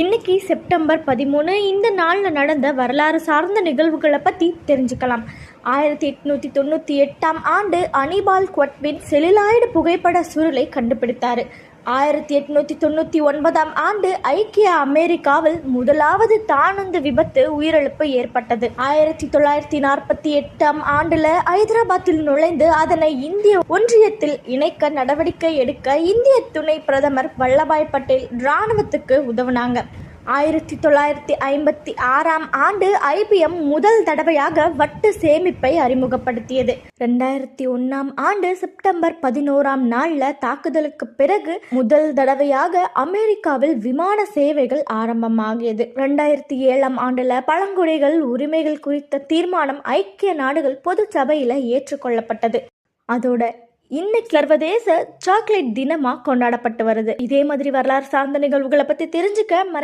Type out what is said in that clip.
இன்னைக்கு செப்டம்பர் 13. இந்த நாளில் நடந்த வரலாறு சார்ந்த நிகழ்வுகளை பற்றி தெரிஞ்சுக்கலாம். 1898ஆம் ஆண்டு அனிபால் குவட்வின் செல்லுலாய்டு புகைப்பட சுருளை கண்டுபிடித்தார். 1899ஆம் ஆண்டு ஐக்கிய அமெரிக்காவில் முதலாவது தானுந்து விபத்து உயிரிழப்பு ஏற்பட்டது. 1948ஆம் ஆண்டுல ஹைதராபாத்தில் நுழைந்து அதனை இந்திய ஒன்றியத்தில் இணைக்க நடவடிக்கை எடுக்க இந்திய துணை பிரதமர் வல்லபாய் பட்டேல் இராணுவத்துக்கு உதவினாங்க. 1956ஆம் ஆண்டு IBM முதல் தடவையாக வட்டு சேமிப்பை அறிமுகப்படுத்தியது. 2001ஆம் ஆண்டு செப்டம்பர் 11ஆம் நாள்ல தாக்குதலுக்கு பிறகு முதல் தடவையாக அமெரிக்காவில் விமான சேவைகள் ஆரம்பமாகியது. 2007ஆம் ஆண்டுல பழங்குடிகள் உரிமைகள் குறித்த தீர்மானம் ஐக்கிய நாடுகள் பொது சபையில ஏற்றுக்கொள்ளப்பட்டது. அதோட இன்னைக்கு சர்வதேச சாக்லேட் தினமா கொண்டாடப்பட்டு வருது. இதே மாதிரி வரலாறு சார்ந்த நிகழ்வுகளை பத்தி தெரிஞ்சுக்க